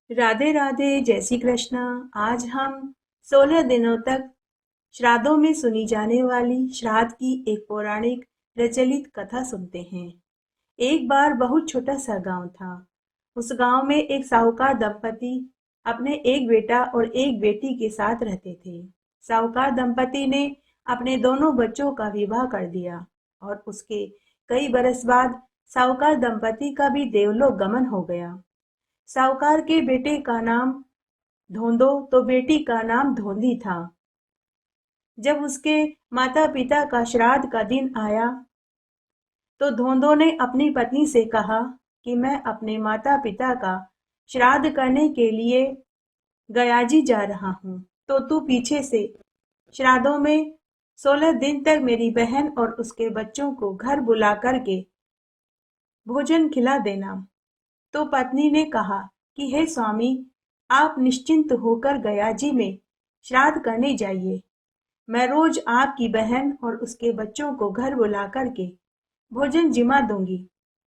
राधे राधे, जय श्री कृष्णा। आज हम 16 दिनों तक श्राद्धों में सुनी जाने वाली श्राद्ध की एक पौराणिक प्रचलित कथा सुनते हैं। एक बार बहुत छोटा सा गांव था। उस गांव में एक साहूकार दंपति अपने एक बेटा और एक बेटी के साथ रहते थे। साहूकार दंपति ने अपने दोनों बच्चों का विवाह कर दिया और उसके कई बरस बाद साहूकार दंपति का भी देवलोक गमन हो गया। साहूकार के बेटे का नाम धोंदो तो बेटी का नाम धोंदी था। जब उसके माता पिता का श्राद्ध का दिन आया तो धोंदो ने अपनी पत्नी से कहा कि मैं अपने माता पिता का श्राद्ध करने के लिए गयाजी जा रहा हूँ, तो तू पीछे से श्राद्धों में 16 दिन तक मेरी बहन और उसके बच्चों को घर बुला करके भोजन खिला देना। तो पत्नी ने कहा कि हे स्वामी, आप निश्चिंत होकर गयाजी में श्राद्ध करने जाइए। मैं रोज आपकी बहन और उसके बच्चों को घर बुला करके भोजन जिमा दूंगी।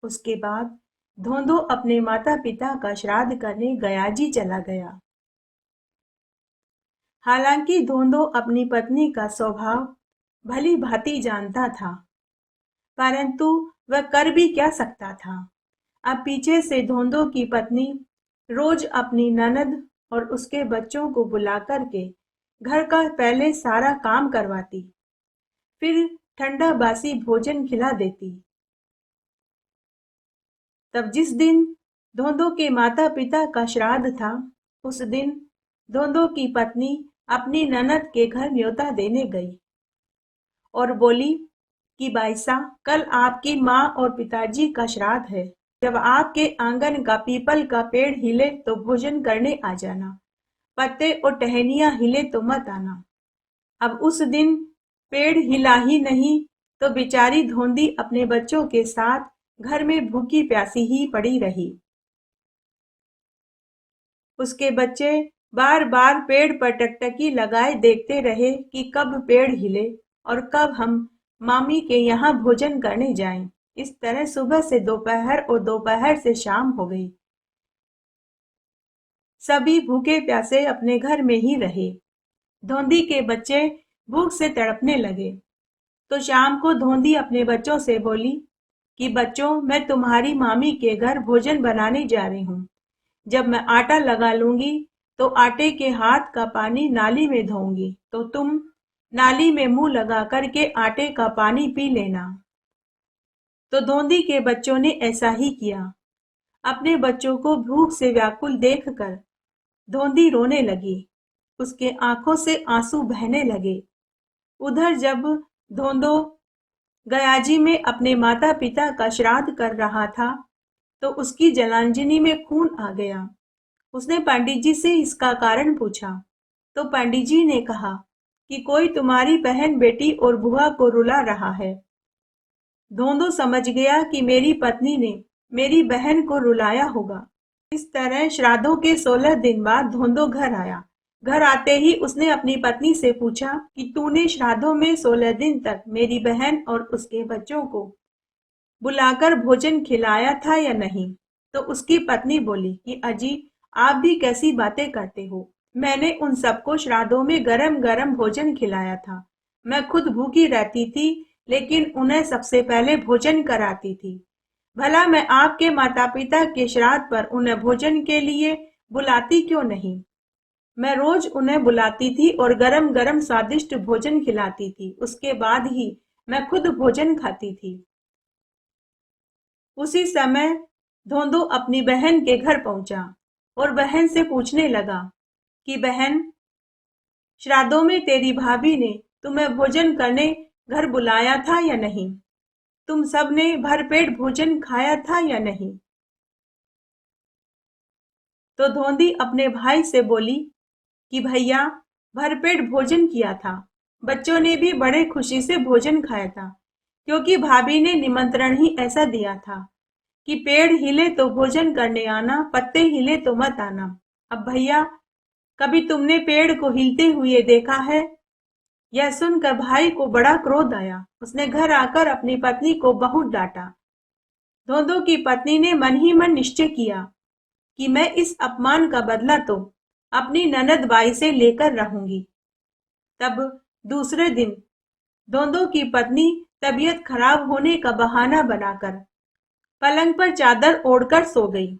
उसके बाद धोंदो अपने माता पिता का श्राद्ध करने गयाजी चला गया। हालांकि धोंदो अपनी पत्नी का स्वभाव भली भांति जानता था, परंतु वह कर भी क्या सकता था। अब पीछे से धोंदो की पत्नी रोज अपनी ननद और उसके बच्चों को बुला करके घर का पहले सारा काम करवाती, फिर ठंडा बासी भोजन खिला देती। तब जिस दिन धोंदो के माता पिता का श्राद्ध था, उस दिन धोंदो की पत्नी अपनी ननद के घर न्योता देने गई और बोली कि बाईसा, कल आपकी माँ और पिताजी का श्राद्ध है। जब आपके आंगन का पीपल का पेड़ हिले तो भोजन करने आ जाना, पत्ते और टहनियां हिले तो मत आना। अब उस दिन पेड़ हिला ही नहीं तो बेचारी धोंदी अपने बच्चों के साथ घर में भूखी प्यासी ही पड़ी रही। उसके बच्चे बार बार पेड़ पर टकटकी लगाए देखते रहे कि कब पेड़ हिले और कब हम मामी के यहाँ भोजन करने जाएं। इस तरह सुबह से दोपहर और दोपहर से शाम हो गई। सभी भूखे प्यासे अपने घर में ही रहे। धोंदी के बच्चे भूख से तड़पने लगे। तो शाम को धोंदी अपने बच्चों से बोली कि बच्चों, मैं तुम्हारी मामी के घर भोजन बनाने जा रही हूँ। जब मैं आटा लगा लूंगी तो आटे के हाथ का पानी नाली में धोऊंगी, तो तुम नाली में मुंह लगा करके आटे का पानी पी लेना। तो धोंदी के बच्चों ने ऐसा ही किया। अपने बच्चों को भूख से व्याकुल देखकर धोंदी रोने लगी। उसके आंखों से आंसू बहने लगे। उधर जब धोंदो गयाजी में अपने माता पिता का श्राद्ध कर रहा था तो उसकी जलांजनी में खून आ गया। उसने पंडित जी से इसका कारण पूछा तो पंडित जी ने कहा कि कोई तुम्हारी बहन बेटी और बुआ को रुला रहा है। धोंदो समझ गया कि मेरी पत्नी ने मेरी बहन को रुलाया होगा। इस तरह श्राद्धों के 16 दिन बाद धोंदो घर आया। घर आते ही उसने अपनी पत्नी से पूछा कि तूने श्राद्धों में 16 दिन तक मेरी बहन और उसके बच्चों को बुलाकर भोजन खिलाया था या नहीं। तो उसकी पत्नी बोली कि अजी, आप भी कैसी बातें करते हो। मैंने उन सबको श्राद्धों में गरम गरम भोजन खिलाया था। मैं खुद भूखी रहती थी, लेकिन उन्हें सबसे पहले भोजन कराती थी। भला मैं आपके माता पिता के श्राद्ध पर उन्हें भोजन के लिए बुलाती क्यों नहीं। मैं रोज उन्हें बुलाती थी और गरम गरम स्वादिष्ट भोजन खिलाती थी। उसके बाद ही मैं खुद भोजन खाती थी। उसी समय धोंदो अपनी बहन के घर पहुंचा और बहन से पूछने लगा कि बहन, श्राद्धों में तेरी भाभी ने तुम्हें भोजन करने घर बुलाया था या नहीं। तुम सब ने भरपेट भोजन खाया था या नहीं। तो धोंदी अपने भाई से बोली कि भैया, भरपेट भोजन किया था। बच्चों ने भी बड़े खुशी से भोजन खाया था, क्योंकि भाभी ने निमंत्रण ही ऐसा दिया था कि पेड़ हिले तो भोजन करने आना, पत्ते हिले तो मत आना। अब भैया, कभी तुमने पेड़ को हिलते हुए देखा है। यह सुनकर भाई को बड़ा क्रोध आया। उसने घर आकर अपनी पत्नी को बहुत डांटा। धोंदो की पत्नी ने मन ही मन निश्चय किया कि मैं इस अपमान का बदला तो अपनी ननद बाई से लेकर रहूंगी। तब दूसरे दिन धोंदो की पत्नी तबीयत खराब होने का बहाना बनाकर पलंग पर चादर ओढ़कर सो गई।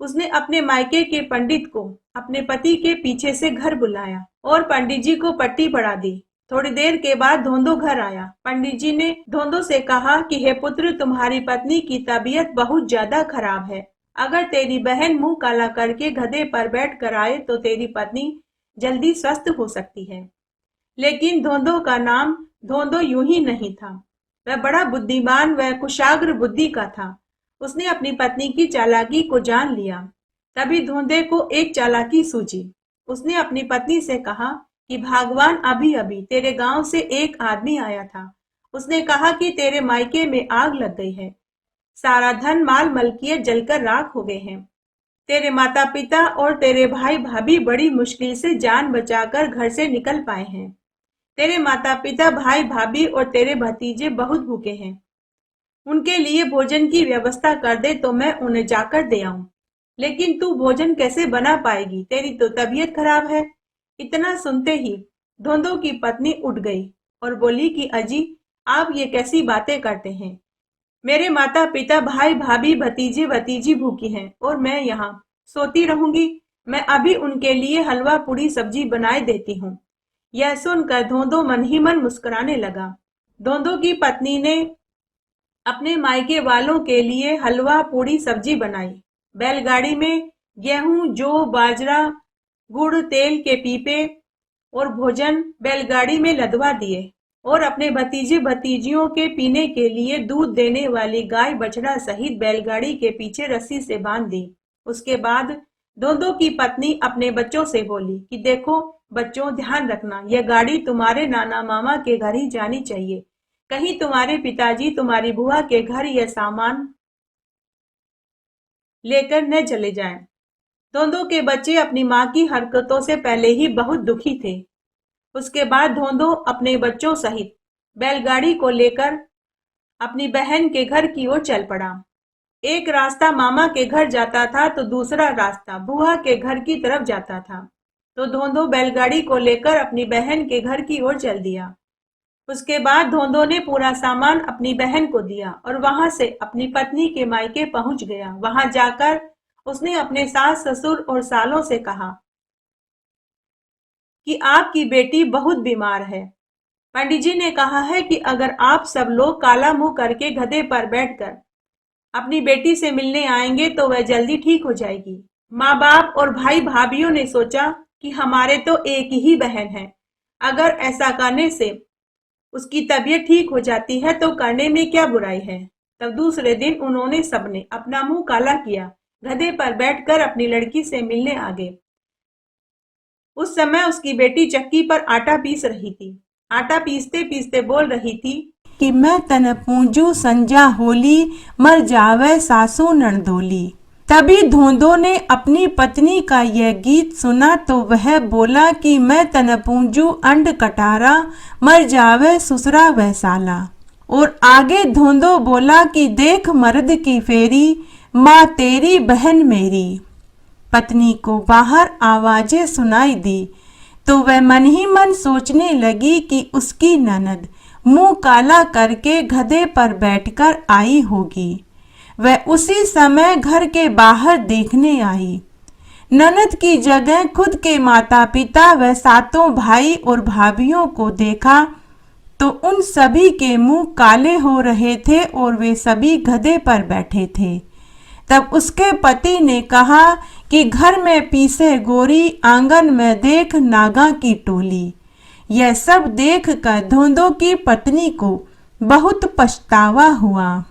उसने अपने मायके के पंडित को अपने पति के पीछे से घर बुलाया और पंडित जी को पट्टी पढ़ा दी। थोड़ी देर के बाद धोंदो घर आया। पंडित जी ने धोंदो से कहा कि हे पुत्र, तुम्हारी पत्नी की तबीयत बहुत ज्यादा खराब है। अगर तेरी बहन मुंह काला करके गधे पर बैठ कर आए तो तेरी पत्नी जल्दी स्वस्थ हो सकती है। लेकिन धोंदो का नाम धोंदो यूं ही नहीं था। वह बड़ा बुद्धिमान व कुशाग्र बुद्धि का था। उसने अपनी पत्नी की चालाकी को जान लिया। तभी धोंदे को एक चालाकी सूझी। उसने अपनी पत्नी से कहा कि भगवान, अभी अभी तेरे गांव से एक आदमी आया था। उसने कहा कि तेरे मायके में आग लग गई है, सारा धन माल मलकियत जलकर राख हो गए हैं। तेरे माता पिता और तेरे भाई भाभी बड़ी मुश्किल से जान बचाकर घर से निकल पाए हैं। तेरे माता पिता, भाई भाभी और तेरे भतीजे बहुत भूखे हैं। उनके लिए भोजन की व्यवस्था कर दे तो मैं उन्हें जाकर दे आऊं। लेकिन तू भोजन कैसे बना पाएगी? तेरी तो तबीयत खराब है। इतना सुनते ही धोंदो की पत्नी उठ गई और बोली कि अजी, आप ये कैसी बातें करते हैं? मेरे माता पिता, भाई भाभी, भतीजे भतीजी भूखी हैं और मैं यहाँ सोती रहूंगी। मैं अभी उनके लिए हलवा पूड़ी सब्जी बनाए देती हूँ। यह सुनकर धोंदो मन ही मन मुस्कुराने लगा। धोंदो की पत्नी ने अपने मायके वालों के लिए हलवा पूड़ी सब्जी बनाई। बैलगाड़ी में गेहूं, जौ, बाजरा, गुड़, तेल के पीपे और भोजन बैलगाड़ी में लदवा दिए और अपने भतीजे भतीजियों के पीने के लिए दूध देने वाली गाय बछड़ा सहित बैलगाड़ी के पीछे रस्सी से बांध दी। उसके बाद धोंदो की पत्नी अपने बच्चों से बोली कि देखो बच्चों, ध्यान रखना, यह गाड़ी तुम्हारे नाना मामा के घर ही जानी चाहिए। कहीं तुम्हारे पिताजी तुम्हारी बुआ के घर यह सामान लेकर न चले जाएं। धोंदो के बच्चे अपनी माँ की हरकतों से पहले ही बहुत दुखी थे। उसके बाद धोंदो अपने बच्चों सहित बैलगाड़ी को लेकर अपनी बहन के घर की ओर चल पड़ा। एक रास्ता मामा के घर जाता था तो दूसरा रास्ता बुआ के घर की तरफ जाता था। तो धोंदो बैलगाड़ी को लेकर अपनी बहन के घर की ओर चल दिया। उसके बाद धोंदो ने पूरा सामान अपनी बहन को दिया और वहां से अपनी पत्नी के मायके पहुंच गया। वहां जाकर उसने अपने सास ससुर और सालों से कहा कि आपकी बेटी बहुत बीमार है। पंडित जी ने कहा है कि अगर आप सब लोग काला मुंह करके गधे पर बैठकर अपनी बेटी से मिलने आएंगे तो वह जल्दी ठीक हो जाएगी। माँ बाप और भाई भाभीियों ने सोचा कि हमारे तो एक ही बहन है, अगर ऐसा करने से उसकी तबीयत ठीक हो जाती है तो करने में क्या बुराई है। तब दूसरे दिन उन्होंने सबने अपना मुंह काला किया, गधे पर बैठकर अपनी लड़की से मिलने आ गए। उस समय उसकी बेटी चक्की पर आटा पीस रही थी। आटा पीसते पीसते बोल रही थी कि मैं तन पूंजू संजा होली, मर जावे सासू नंदोली। तभी धोंदो ने अपनी पत्नी का यह गीत सुना तो वह बोला कि मैं तन पूंजू अंड कटारा, मर जावे ससुरा वह साला। और आगे धोंदो बोला कि देख मर्द की फेरी, माँ तेरी बहन मेरी। पत्नी को बाहर आवाजें सुनाई दी तो वह मन ही मन सोचने लगी कि उसकी ननद मुंह काला करके गधे पर बैठकर आई होगी। वह उसी समय घर के बाहर देखने आई। ननद की जगह खुद के माता पिता व सातों भाई और भाभियों को देखा तो उन सभी के मुंह काले हो रहे थे और वे सभी गधे पर बैठे थे। तब उसके पति ने कहा कि घर में पीसे गोरी, आंगन में देख नागा की टोली। यह सब देख कर धोंदो की पत्नी को बहुत पछतावा हुआ।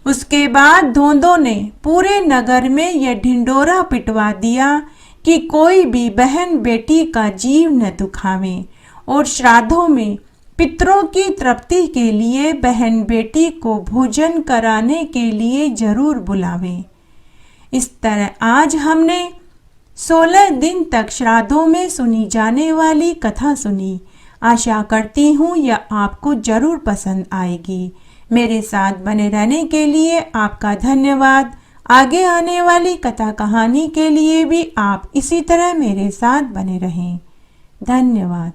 उसके बाद धोंदो ने पूरे नगर में यह ढिंडोरा पिटवा दिया कि कोई भी बहन बेटी का जीव न दुखावे और श्राद्धों में पितरों की तृप्ति के लिए बहन बेटी को भोजन कराने के लिए जरूर बुलावे। इस तरह आज हमने 16 दिन तक श्राद्धों में सुनी जाने वाली कथा सुनी। आशा करती हूँ यह आपको जरूर पसंद आएगी। मेरे साथ बने रहने के लिए आपका धन्यवाद। आगे आने वाली कथा कहानी के लिए भी आप इसी तरह मेरे साथ बने रहें। धन्यवाद।